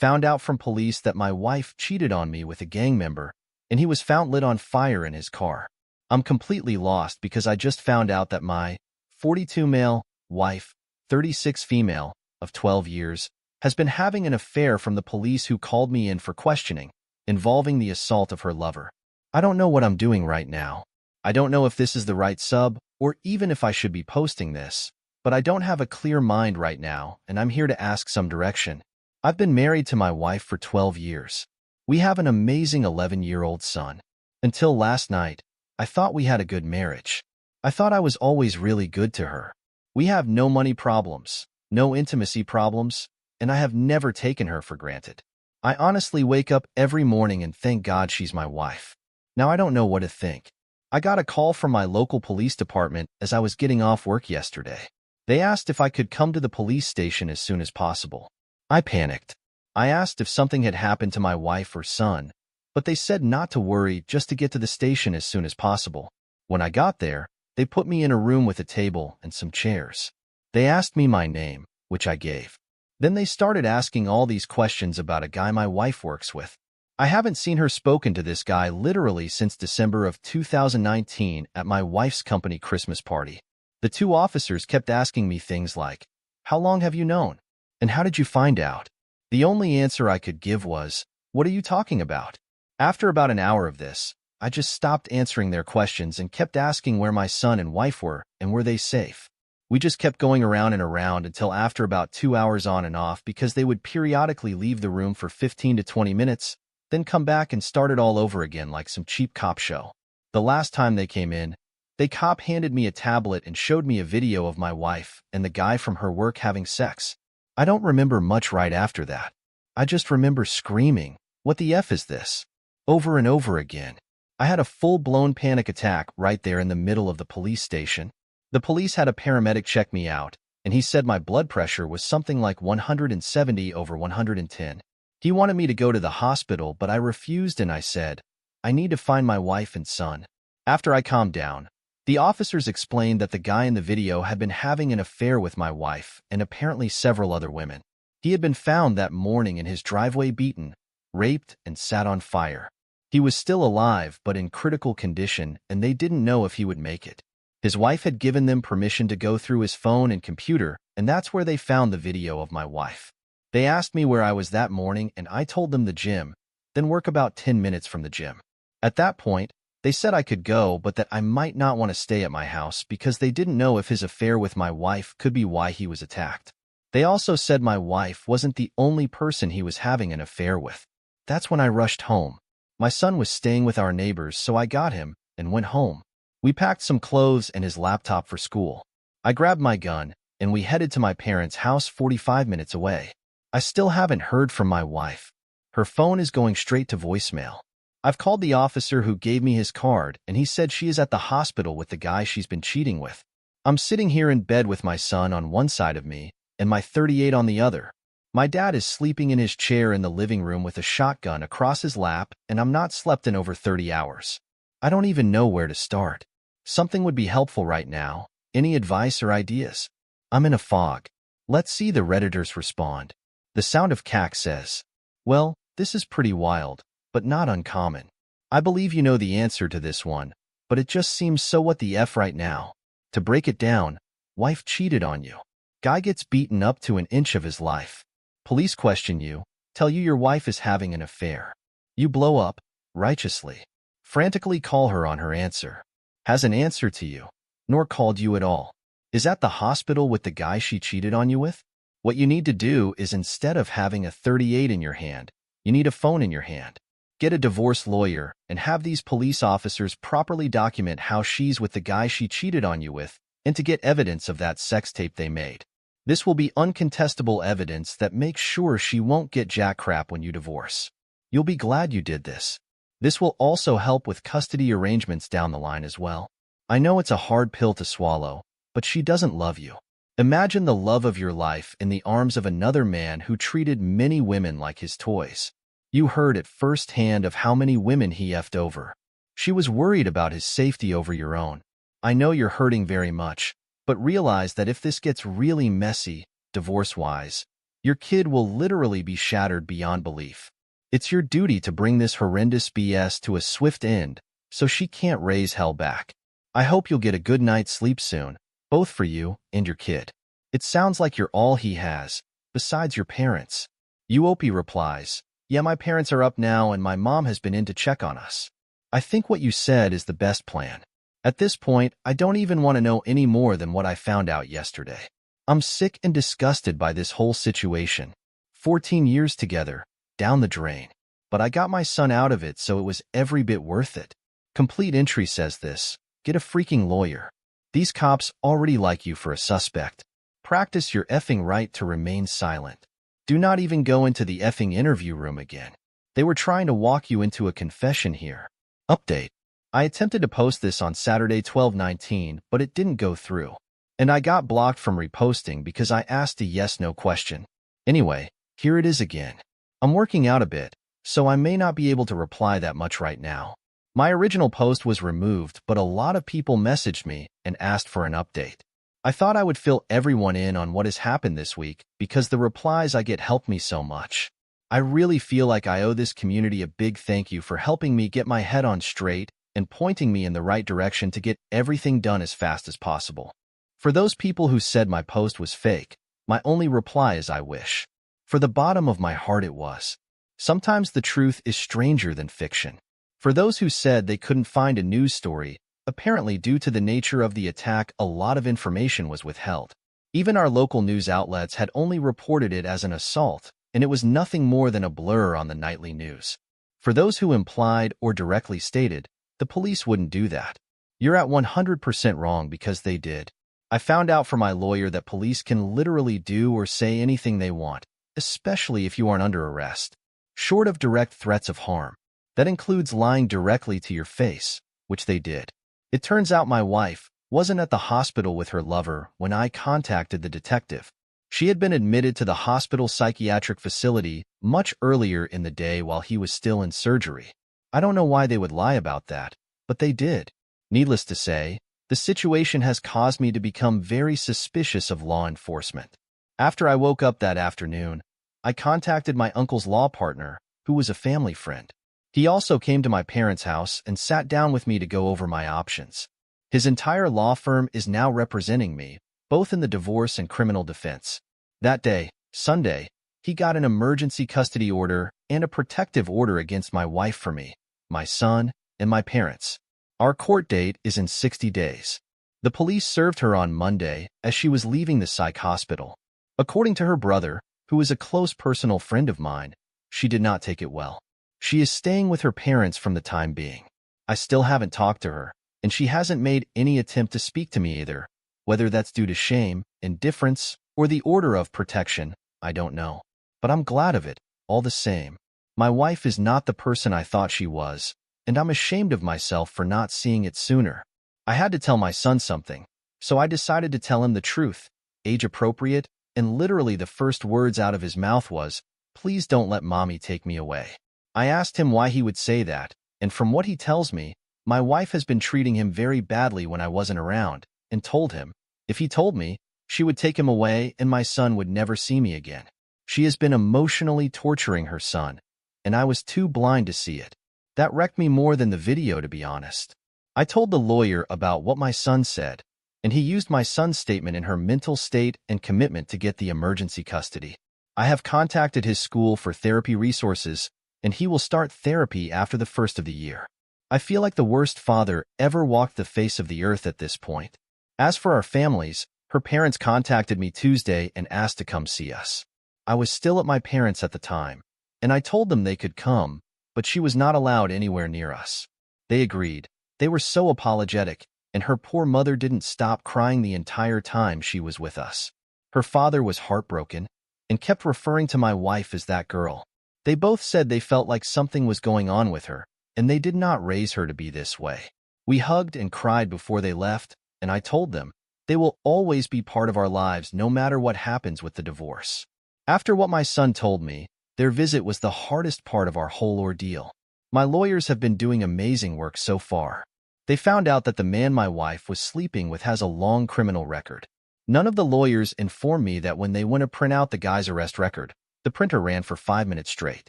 Found out from police that my wife cheated on me with a gang member, and he was found lit on fire in his car. I'm completely lost because I just found out that my 42 male wife, 36 female, of 12 years, has been having an affair from the police who called me in for questioning, involving the assault of her lover. I don't know what I'm doing right now. I don't know if this is the right sub, or even if I should be posting this, but I don't have a clear mind right now, and I'm here to ask some direction. I've been married to my wife for 12 years. We have an amazing 11-year-old son. Until last night, I thought we had a good marriage. I thought I was always really good to her. We have no money problems, no intimacy problems, and I have never taken her for granted. I honestly wake up every morning and thank God she's my wife. Now I don't know what to think. I got a call from my local police department as I was getting off work yesterday. They asked if I could come to the police station as soon as possible. I panicked. I asked if something had happened to my wife or son, but they said not to worry, just to get to the station as soon as possible. When I got there, they put me in a room with a table and some chairs. They asked me my name, which I gave. Then they started asking all these questions about a guy my wife works with. I haven't seen her spoken to this guy literally since December of 2019 at my wife's company Christmas party. The two officers kept asking me things like, "How long have you known? And how did you find out?" The only answer I could give was, "What are you talking about?" After about an hour of this, I just stopped answering their questions and kept asking where my son and wife were and were they safe. We just kept going around and around until after about 2 hours on and off, because they would periodically leave the room for 15 to 20 minutes, then come back and start it all over again like some cheap cop show. The last time they came in, the cop handed me a tablet and showed me a video of my wife and the guy from her work having sex. I don't remember much right after that. I just remember screaming, "What the F is this?" over and over again. I had a full-blown panic attack right there in the middle of the police station. The police had a paramedic check me out, and he said my blood pressure was something like 170 over 110. He wanted me to go to the hospital, but I refused and I said, "I need to find my wife and son." After I calmed down, the officers explained that the guy in the video had been having an affair with my wife and apparently several other women. He had been found that morning in his driveway beaten, raped, and sat on fire. He was still alive but in critical condition, and they didn't know if he would make it. His wife had given them permission to go through his phone and computer, and that's where they found the video of my wife. They asked me where I was that morning, and I told them the gym, then work about 10 minutes from the gym. At that point, they said I could go, but that I might not want to stay at my house because they didn't know if his affair with my wife could be why he was attacked. They also said my wife wasn't the only person he was having an affair with. That's when I rushed home. My son was staying with our neighbors, so I got him and went home. We packed some clothes and his laptop for school. I grabbed my gun, and we headed to my parents' house 45 minutes away. I still haven't heard from my wife. Her phone is going straight to voicemail. I've called the officer who gave me his card, and he said she is at the hospital with the guy she's been cheating with. I'm sitting here in bed with my son on one side of me and my 38 on the other. My dad is sleeping in his chair in the living room with a shotgun across his lap, and I'm not slept in over 30 hours. I don't even know where to start. Something would be helpful right now. Any advice or ideas? I'm in a fog. Let's see the Redditors respond. The Sound of Cack says, "Well, this is pretty wild, but not uncommon. I believe you know the answer to this one, but it just seems so what the F right now. To break it down, wife cheated on you. Guy gets beaten up to an inch of his life. Police question you, tell you your wife is having an affair. You blow up, righteously. Frantically call her on her answer. Hasn't answered to you, nor called you at all. Is at the hospital with the guy she cheated on you with? What you need to do is, instead of having a 38 in your hand, you need a phone in your hand. Get a divorce lawyer and have these police officers properly document how she's with the guy she cheated on you with, and to get evidence of that sex tape they made. This will be uncontestable evidence that makes sure she won't get jack crap when you divorce. You'll be glad you did this. This will also help with custody arrangements down the line as well. I know it's a hard pill to swallow, but she doesn't love you. Imagine the love of your life in the arms of another man who treated many women like his toys. You heard it firsthand of how many women he effed over. She was worried about his safety over your own. I know you're hurting very much, but realize that if this gets really messy, divorce-wise, Your kid will literally be shattered beyond belief. It's your duty to bring this horrendous BS to a swift end so she can't raise hell back. I hope you'll get a good night's sleep soon, both for you and your kid. It sounds like you're all he has, besides your parents. Uopi replies, yeah, my parents are up now and my mom has been in to check on us. I think what you said is the best plan. At this point, I don't even want to know any more than what I found out yesterday. I'm sick and disgusted by this whole situation. 14 years together, down the drain. But I got my son out of it, so it was every bit worth it. Complete entry says this. Get a freaking lawyer. These cops already like you for a suspect. Practice your effing right to remain silent. Do not even go into the effing interview room again. They were trying to walk you into a confession here. Update. I attempted to post this on Saturday 12/19, but it didn't go through. And I got blocked from reposting because I asked a yes/no question. Anyway, here it is again. I'm working out a bit, so I may not be able to reply that much right now. My original post was removed, but a lot of people messaged me and asked for an update. I thought I would fill everyone in on what has happened this week because the replies I get help me so much. I really feel like I owe this community a big thank you for helping me get my head on straight and pointing me in the right direction to get everything done as fast as possible. For those people who said my post was fake, my only reply is I wish. For the bottom of my heart it was. Sometimes the truth is stranger than fiction. For those who said they couldn't find a news story, apparently due to the nature of the attack, a lot of information was withheld. Even our local news outlets had only reported it as an assault, and it was nothing more than a blur on the nightly news. For those who implied or directly stated, the police wouldn't do that. You're at 100% wrong because they did. I found out from my lawyer that police can literally do or say anything they want, especially if you aren't under arrest. Short of direct threats of harm. That includes lying directly to your face, which they did. It turns out my wife wasn't at the hospital with her lover when I contacted the detective. She had been admitted to the hospital psychiatric facility much earlier in the day while he was still in surgery. I don't know why they would lie about that, but they did. Needless to say, the situation has caused me to become very suspicious of law enforcement. After I woke up that afternoon, I contacted my uncle's law partner, who was a family friend. He also came to my parents' house and sat down with me to go over my options. His entire law firm is now representing me, both in the divorce and criminal defense. That day, Sunday, he got an emergency custody order and a protective order against my wife for me, my son, and my parents. Our court date is in 60 days. The police served her on Monday as she was leaving the psych hospital. According to her brother, who is a close personal friend of mine, she did not take it well. She is staying with her parents from the time being. I still haven't talked to her, and she hasn't made any attempt to speak to me either. Whether that's due to shame, indifference, or the order of protection, I don't know. But I'm glad of it, all the same. My wife is not the person I thought she was, and I'm ashamed of myself for not seeing it sooner. I had to tell my son something, so I decided to tell him the truth, age-appropriate, and literally the first words out of his mouth was, "Please don't let mommy take me away." I asked him why he would say that, and from what he tells me, my wife has been treating him very badly when I wasn't around, and told him, if he told me, she would take him away and my son would never see me again. She has been emotionally torturing her son, and I was too blind to see it. That wrecked me more than the video, to be honest. I told the lawyer about what my son said, and he used my son's statement in her mental state and commitment to get the emergency custody. I have contacted his school for therapy resources, and he will start therapy after the first of the year. I feel like the worst father ever walked the face of the earth at this point. As for our families, her parents contacted me Tuesday and asked to come see us. I was still at my parents' at the time, and I told them they could come, but she was not allowed anywhere near us. They agreed. They were so apologetic, and her poor mother didn't stop crying the entire time she was with us. Her father was heartbroken and kept referring to my wife as that girl. They both said they felt like something was going on with her, and they did not raise her to be this way. We hugged and cried before they left, and I told them they will always be part of our lives no matter what happens with the divorce. After what my son told me, their visit was the hardest part of our whole ordeal. My lawyers have been doing amazing work so far. They found out that the man my wife was sleeping with has a long criminal record. None of the lawyers informed me that when they went to print out the guy's arrest record, the printer ran for 5 minutes straight.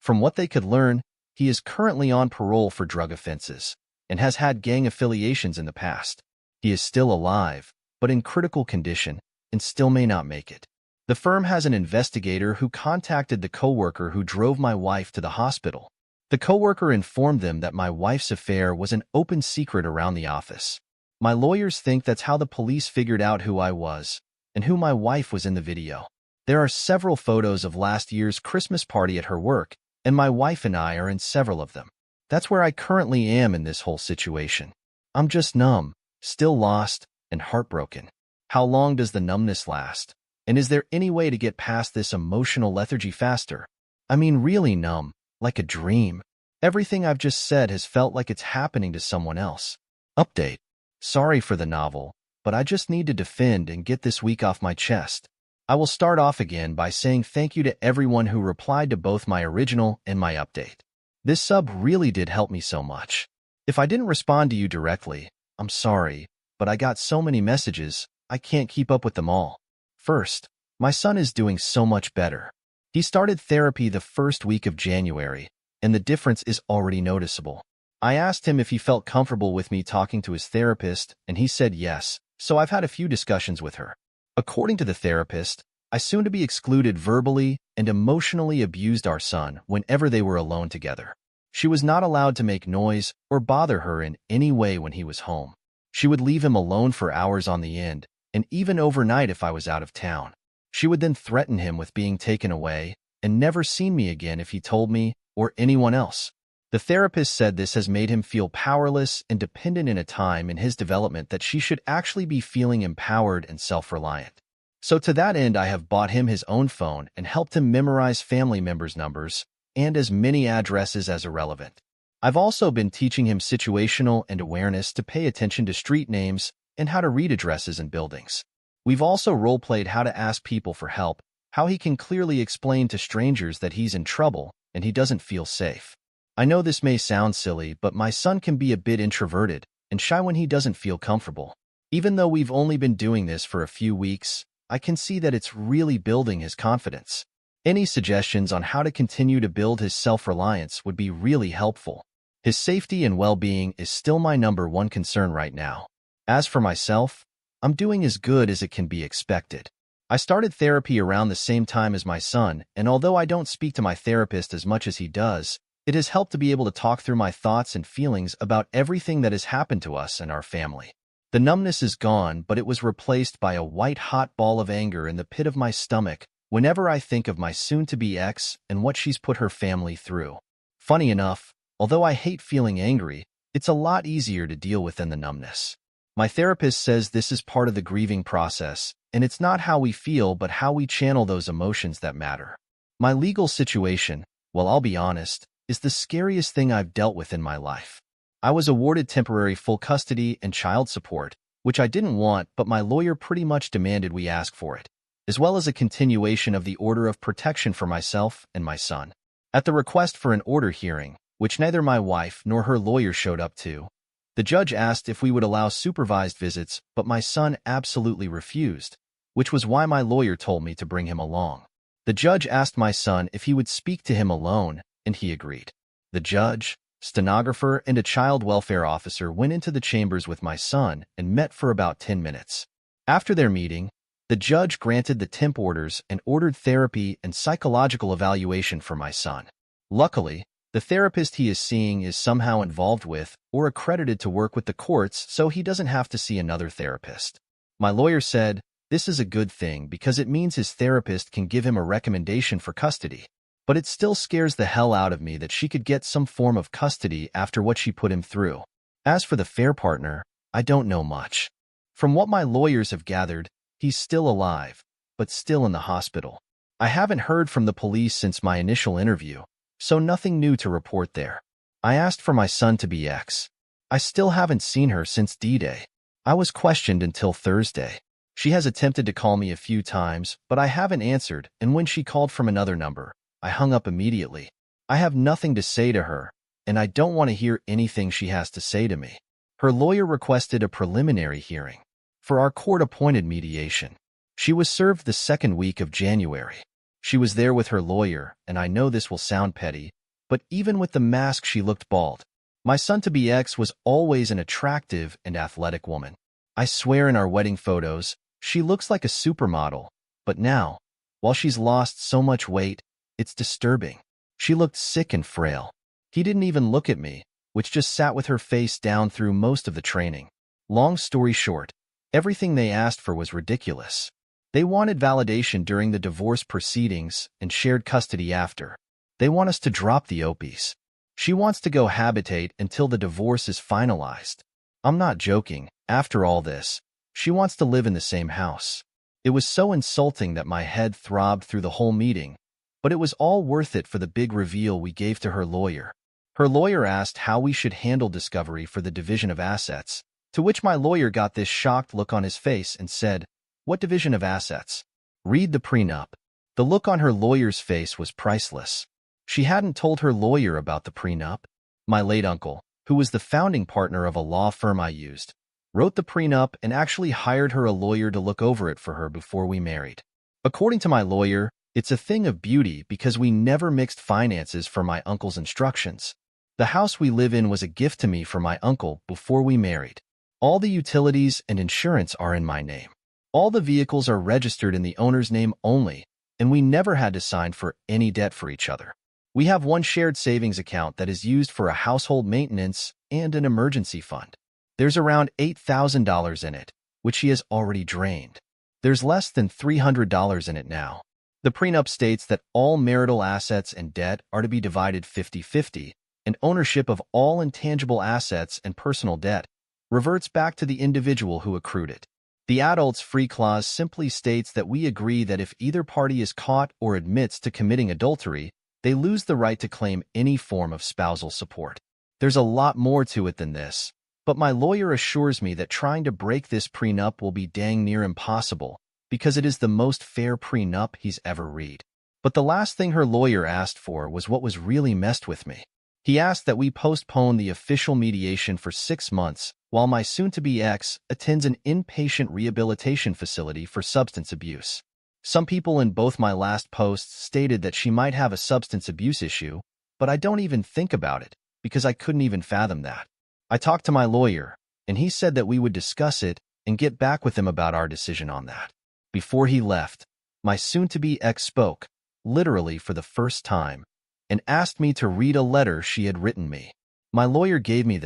From what they could learn, he is currently on parole for drug offenses and has had gang affiliations in the past. He is still alive, but in critical condition, and still may not make it. The firm has an investigator who contacted the coworker who drove my wife to the hospital. The coworker informed them that my wife's affair was an open secret around the office. My lawyers think that's how the police figured out who I was and who my wife was in the video. There are several photos of last year's Christmas party at her work, and my wife and I are in several of them. That's where I currently am in this whole situation. I'm just numb, still lost, and heartbroken. How long does the numbness last? And is there any way to get past this emotional lethargy faster? I mean, really numb, like a dream. Everything I've just said has felt like it's happening to someone else. Update. Sorry for the novel, but I just need to defend and get this week off my chest. I will start off again by saying thank you to everyone who replied to both my original and my update. This sub really did help me so much. If I didn't respond to you directly, I'm sorry, but I got so many messages, I can't keep up with them all. First, my son is doing so much better. He started therapy the first week of January, and the difference is already noticeable. I asked him if he felt comfortable with me talking to his therapist, and he said yes, so I've had a few discussions with her. According to the therapist, I soon to be excluded verbally and emotionally abused our son whenever they were alone together. She was not allowed to make noise or bother her in any way when he was home. She would leave him alone for hours on the end, and even overnight if I was out of town. She would then threaten him with being taken away and never seen me again if he told me or anyone else. The therapist said this has made him feel powerless and dependent in a time in his development that she should actually be feeling empowered and self-reliant. So to that end, I have bought him his own phone and helped him memorize family members' numbers and as many addresses as are relevant. I've also been teaching him situational and awareness to pay attention to street names and how to read addresses and buildings. We've also role-played how to ask people for help, how he can clearly explain to strangers that he's in trouble and he doesn't feel safe. I know this may sound silly, but my son can be a bit introverted and shy when he doesn't feel comfortable. Even though we've only been doing this for a few weeks, I can see that it's really building his confidence. Any suggestions on how to continue to build his self-reliance would be really helpful. His safety and well-being is still my #1 concern right now. As for myself, I'm doing as good as it can be expected. I started therapy around the same time as my son, and although I don't speak to my therapist as much as he does, it has helped to be able to talk through my thoughts and feelings about everything that has happened to us and our family. The numbness is gone, but it was replaced by a white-hot ball of anger in the pit of my stomach whenever I think of my soon-to-be ex and what she's put her family through. Funny enough, although I hate feeling angry, it's a lot easier to deal with than the numbness. My therapist says this is part of the grieving process, and it's not how we feel but how we channel those emotions that matter. My legal situation, well, I'll be honest, is the scariest thing I've dealt with in my life. I was awarded temporary full custody and child support, which I didn't want, but my lawyer pretty much demanded we ask for it, as well as a continuation of the order of protection for myself and my son. At the request for an order hearing, which neither my wife nor her lawyer showed up to, the judge asked if we would allow supervised visits, but my son absolutely refused, which was why my lawyer told me to bring him along. The judge asked my son if he would speak to him alone, and he agreed. The judge, stenographer, and a child welfare officer went into the chambers with my son and met for about 10 minutes. After their meeting, the judge granted the temp orders and ordered therapy and psychological evaluation for my son. Luckily, the therapist he is seeing is somehow involved with or accredited to work with the courts, so he doesn't have to see another therapist. My lawyer said, this is a good thing because it means his therapist can give him a recommendation for custody. But it still scares the hell out of me that she could get some form of custody after what she put him through. As for the fair partner, I don't know much. From what my lawyers have gathered, he's still alive, but still in the hospital. I haven't heard from the police since my initial interview, so nothing new to report there. I asked for my son to be ex. I still haven't seen her since D-Day. I was questioned until Thursday. She has attempted to call me a few times, but I haven't answered, and when she called from another number, I hung up immediately. I have nothing to say to her, and I don't want to hear anything she has to say to me. Her lawyer requested a preliminary hearing. for our court-appointed mediation. She was served the second week of January. She was there with her lawyer, and I know this will sound petty, but even with the mask she looked bald. My son-to-be ex was always an attractive and athletic woman. I swear in our wedding photos, she looks like a supermodel, but now, while she's lost so much weight, it's disturbing. She looked sick and frail. He didn't even look at me, which just sat with her face down through most of the training. Long story short, everything they asked for was ridiculous. They wanted validation during the divorce proceedings and shared custody after. They want us to drop the OPs. She wants to go habitate until the divorce is finalized. I'm not joking. After all this, she wants to live in the same house. It was so insulting that my head throbbed through the whole meeting, but it was all worth it for the big reveal we gave to her lawyer. Her lawyer asked how we should handle discovery for the division of assets, to which my lawyer got this shocked look on his face and said, "What division of assets? Read the prenup." The look on her lawyer's face was priceless. She hadn't told her lawyer about the prenup. My late uncle, who was the founding partner of a law firm I used, wrote the prenup and actually hired her a lawyer to look over it for her before we married. According to my lawyer, it's a thing of beauty because we never mixed finances for my uncle's instructions. The house we live in was a gift to me from my uncle before we married. All the utilities and insurance are in my name. All the vehicles are registered in the owner's name only, and we never had to sign for any debt for each other. We have one shared savings account that is used for a household maintenance and an emergency fund. There's around $8,000 in it, which he has already drained. There's less than $300 in it now. The prenup states that all marital assets and debt are to be divided 50-50, and ownership of all intangible assets and personal debt reverts back to the individual who accrued it. The adults free clause simply states that we agree that if either party is caught or admits to committing adultery, they lose the right to claim any form of spousal support. There's a lot more to it than this, but my lawyer assures me that trying to break this prenup will be dang near impossible because it is the most fair prenup he's ever read. But the last thing her lawyer asked for was what was really messed with me. He asked that we postpone the official mediation for 6 months while my soon-to-be ex attends an inpatient rehabilitation facility for substance abuse. Some people in both my last posts stated that she might have a substance abuse issue, but I don't even think about it because I couldn't even fathom that. I talked to my lawyer, and he said that we would discuss it and get back with him about our decision on that. Before he left, my soon-to-be ex spoke, literally for the first time, and asked me to read a letter she had written me. My lawyer gave me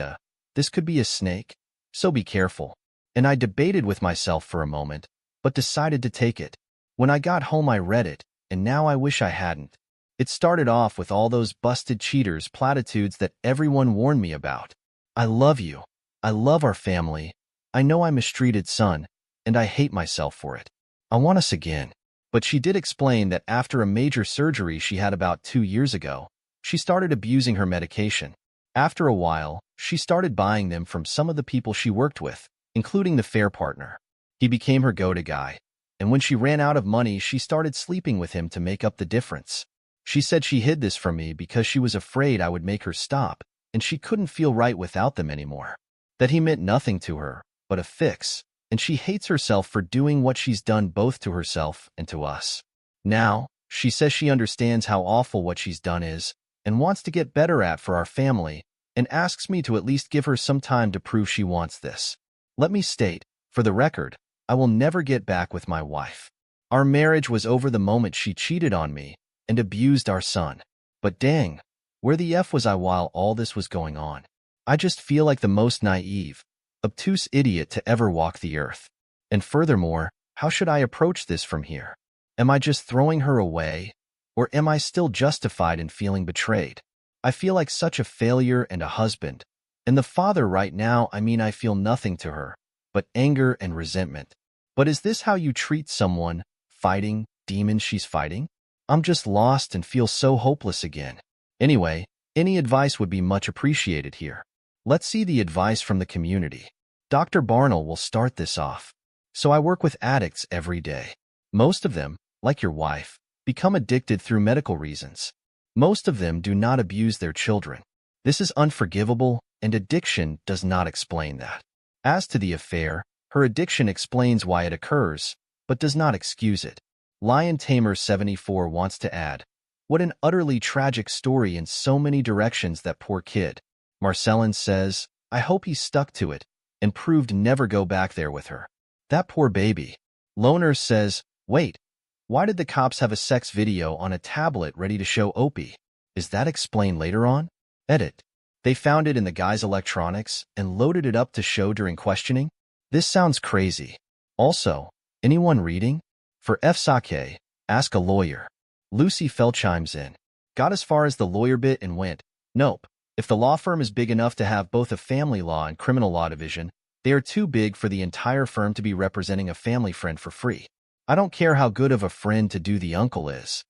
"This could be a snake, so be careful," and I debated with myself for a moment, but decided to take it. When I got home I read it, and now I wish I hadn't. It started off with all those busted cheaters platitudes that everyone warned me about. I love you. I love our family. I know I mistreated son, and I hate myself for it. I want us again. But she did explain that after a major surgery she had about 2 years ago, she started abusing her medication. After a while, she started buying them from some of the people she worked with, including the fair partner. He became her go-to guy, and when she ran out of money, she started sleeping with him to make up the difference. She said she hid this from me because she was afraid I would make her stop, and she couldn't feel right without them anymore. That he meant nothing to her, but a fix, and she hates herself for doing what she's done both to herself and to us. Now, she says she understands how awful what she's done is, and wants to get better at for our family, and asks me to at least give her some time to prove she wants this. Let me state, for the record, I will never get back with my wife. Our marriage was over the moment she cheated on me and abused our son. But dang, where the F was I while all this was going on? I just feel like the most naive, obtuse idiot to ever walk the earth. And furthermore, how should I approach this from here? Am I just throwing her away? Or am I still justified in feeling betrayed? I feel like such a failure and a husband. And the father right now, I feel nothing to her, but anger and resentment. But is this how you treat someone, fighting demons she's fighting? I'm just lost and feel so hopeless again. Anyway, any advice would be much appreciated here. Let's see the advice from the community. Dr. Barnell will start this off. So I work with addicts every day. Most of them, like your wife, become addicted through medical reasons. Most of them do not abuse their children. This is unforgivable, and addiction does not explain that. As to the affair, Her addiction explains why it occurs, but does not excuse it. Lion Tamer 74 wants to add, what an utterly tragic story in so many directions, that poor kid. Marcellin says, I hope he stuck to it and proved never go back there with her. That poor baby. Loner says, wait, why did the cops have a sex video on a tablet ready to show Opie? Is that explained later on? Edit. They found it in the guy's electronics and loaded it up to show during questioning? This sounds crazy. Also, anyone reading? For F. Sake, ask a lawyer. Lucy Fell chimes in. Got as far as the lawyer bit and went, nope. If the law firm is big enough to have both a family law and criminal law division, they are too big for the entire firm to be representing a family friend for free. I don't care how good of a friend to do the uncle is.